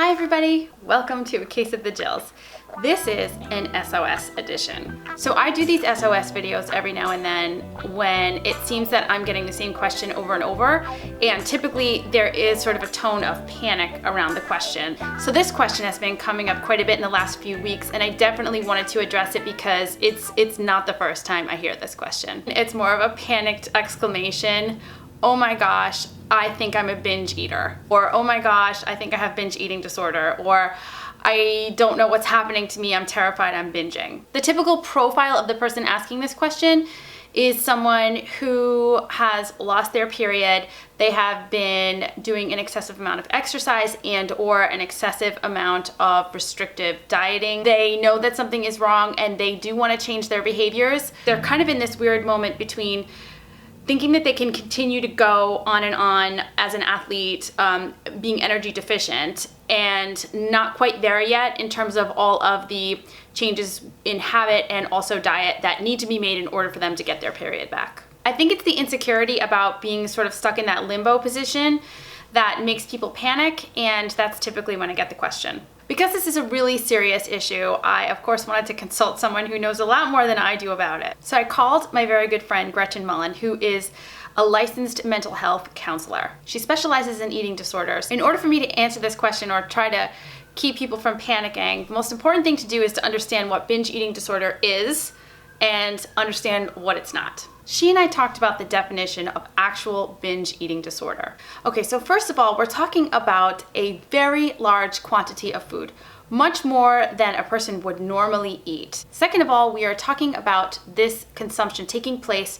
Hi everybody, welcome to A Case of the Jills. This is an SOS edition. So I do these SOS videos every now and then when it seems that I'm getting the same question over and over, and typically there is sort of a tone of panic around the question. So this question has been coming up quite a bit in the last few weeks, and I definitely wanted to address it because it's not the first time I hear this question. It's more of a panicked exclamation. Oh my gosh, I think I'm a binge eater. Or, oh my gosh, I think I have binge eating disorder. Or, I don't know what's happening to me, I'm terrified I'm binging. The typical profile of the person asking this question is someone who has lost their period, they have been doing an excessive amount of exercise and or an excessive amount of restrictive dieting. They know that something is wrong and they do want to change their behaviors. They're kind of in this weird moment between thinking that they can continue to go on and on as an athlete, being energy deficient, and not quite there yet in terms of all of the changes in habit and also diet that need to be made in order for them to get their period back. I think it's the insecurity about being sort of stuck in that limbo position that makes people panic, and that's typically when I get the question. Because this is a really serious issue, I of course wanted to consult someone who knows a lot more than I do about it. So I called my very good friend Gretchen Mullen, who is a licensed mental health counselor. She specializes in eating disorders. In order for me to answer this question or try to keep people from panicking, the most important thing to do is to understand what binge eating disorder is and understand what it's not. She and I talked about the definition of actual binge eating disorder. Okay, so first of all, we're talking about a very large quantity of food, much more than a person would normally eat. Second of all, we are talking about this consumption taking place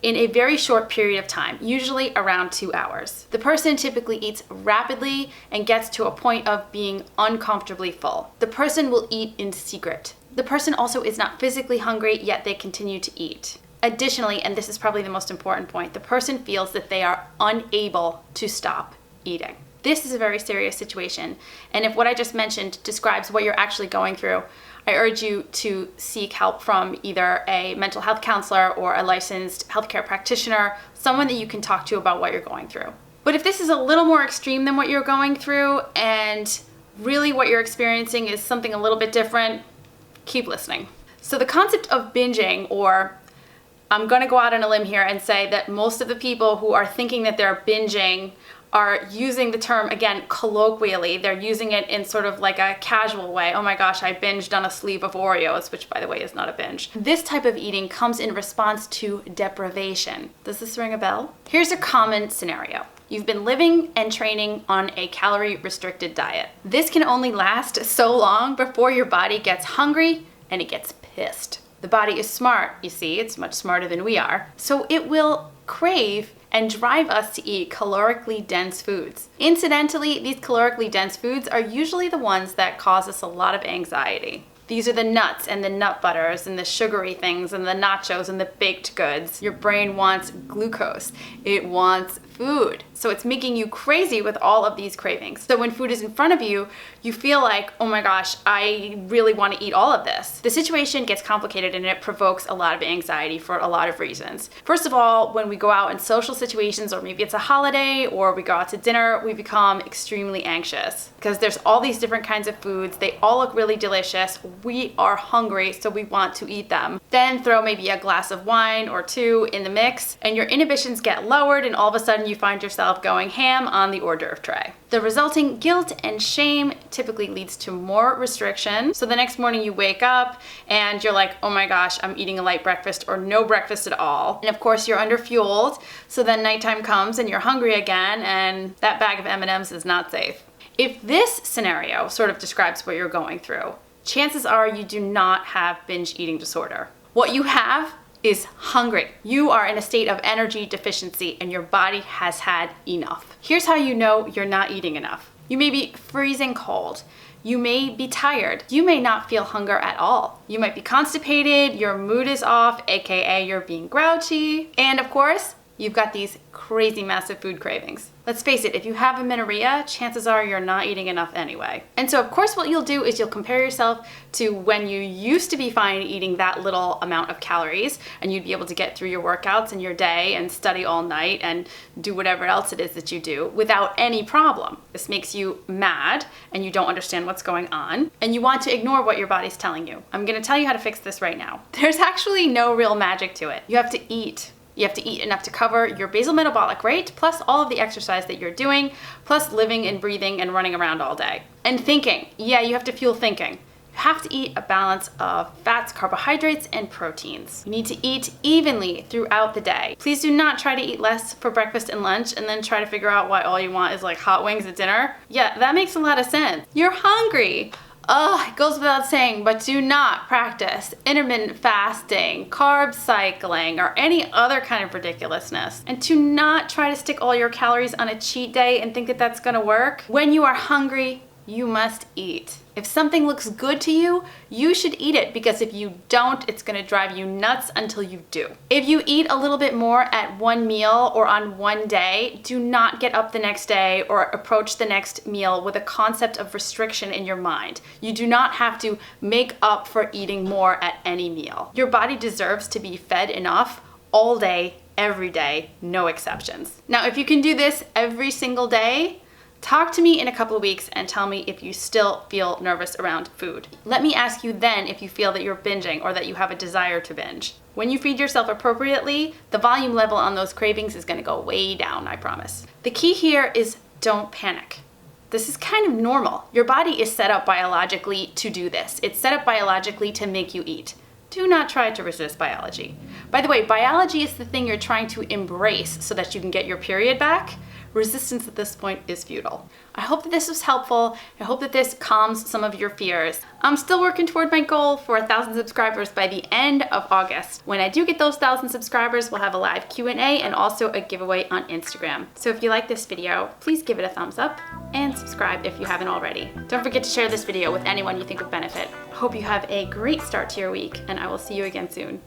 in a very short period of time, usually around 2 hours. The person typically eats rapidly and gets to a point of being uncomfortably full. The person will eat in secret. The person also is not physically hungry, yet they continue to eat. Additionally, and this is probably the most important point, the person feels that they are unable to stop eating. This is a very serious situation, and if what I just mentioned describes what you're actually going through, I urge you to seek help from either a mental health counselor or a licensed healthcare practitioner, someone that you can talk to about what you're going through. But if this is a little more extreme than what you're going through, and really what you're experiencing is something a little bit different, keep listening. So the concept of binging, or I'm going to go out on a limb here and say that most of the people who are thinking that they're binging are using the term, again, colloquially. They're using it in sort of like a casual way. Oh my gosh, I binged on a sleeve of Oreos, which by the way is not a binge. This type of eating comes in response to deprivation. Does this ring a bell? Here's a common scenario. You've been living and training on a calorie-restricted diet. This can only last so long before your body gets hungry and it gets pissed. The body is smart, you see, it's much smarter than we are, so it will crave and drive us to eat calorically dense foods. Incidentally, these calorically dense foods are usually the ones that cause us a lot of anxiety. These are the nuts and the nut butters and the sugary things and the nachos and the baked goods. Your brain wants glucose. It wants food. So it's making you crazy with all of these cravings. So when food is in front of you, you feel like, oh my gosh, I really want to eat all of this. The situation gets complicated and it provokes a lot of anxiety for a lot of reasons. First of all, when we go out in social situations, or maybe it's a holiday, or we go out to dinner, we become extremely anxious because there's all these different kinds of foods. They all look really delicious. We are hungry, so we want to eat them. Then throw maybe a glass of wine or two in the mix, and your inhibitions get lowered, and all of a sudden you find yourself going ham on the hors d'oeuvre tray. The resulting guilt and shame typically leads to more restriction. So the next morning you wake up and you're like, oh my gosh, I'm eating a light breakfast or no breakfast at all. And of course you're underfueled. So then nighttime comes and you're hungry again, and that bag of M&Ms is not safe. If this scenario sort of describes what you're going through, chances are you do not have binge eating disorder. What you have is hungry. You are in a state of energy deficiency and your body has had enough. Here's how you know you're not eating enough. You may be freezing cold. You may be tired. You may not feel hunger at all. You might be constipated, your mood is off, aka you're being grouchy. And of course, you've got these crazy massive food cravings. Let's face it, if you have amenorrhea, chances are you're not eating enough anyway. And so of course what you'll do is you'll compare yourself to when you used to be fine eating that little amount of calories, and you'd be able to get through your workouts and your day and study all night and do whatever else it is that you do without any problem. This makes you mad and you don't understand what's going on and you want to ignore what your body's telling you. I'm gonna tell you how to fix this right now. There's actually no real magic to it. You have to eat. You have to eat enough to cover your basal metabolic rate, plus all of the exercise that you're doing, plus living and breathing and running around all day. And thinking. Yeah, you have to fuel thinking. You have to eat a balance of fats, carbohydrates, and proteins. You need to eat evenly throughout the day. Please do not try to eat less for breakfast and lunch and then try to figure out why all you want is like hot wings at dinner. Yeah, that makes a lot of sense. You're hungry. It goes without saying, but do not practice intermittent fasting, carb cycling, or any other kind of ridiculousness. And do not try to stick all your calories on a cheat day and think that that's gonna work. When you are hungry, you must eat. If something looks good to you, you should eat it, because if you don't, it's gonna drive you nuts until you do. If you eat a little bit more at one meal or on one day, do not get up the next day or approach the next meal with a concept of restriction in your mind. You do not have to make up for eating more at any meal. Your body deserves to be fed enough all day, every day, no exceptions. Now, if you can do this every single day, talk to me in a couple of weeks and tell me if you still feel nervous around food. Let me ask you then if you feel that you're binging or that you have a desire to binge. When you feed yourself appropriately, the volume level on those cravings is gonna go way down, I promise. The key here is don't panic. This is kind of normal. Your body is set up biologically to do this. It's set up biologically to make you eat. Do not try to resist biology. By the way, biology is the thing you're trying to embrace so that you can get your period back. Resistance at this point is futile. I hope that this was helpful. I hope that this calms some of your fears. I'm still working toward my goal for 1,000 subscribers by the end of August. When I do get those 1,000 subscribers, we'll have a live Q&A and also a giveaway on Instagram. So if you like this video, please give it a thumbs up and subscribe if you haven't already. Don't forget to share this video with anyone you think would benefit. I hope you have a great start to your week, and I will see you again soon.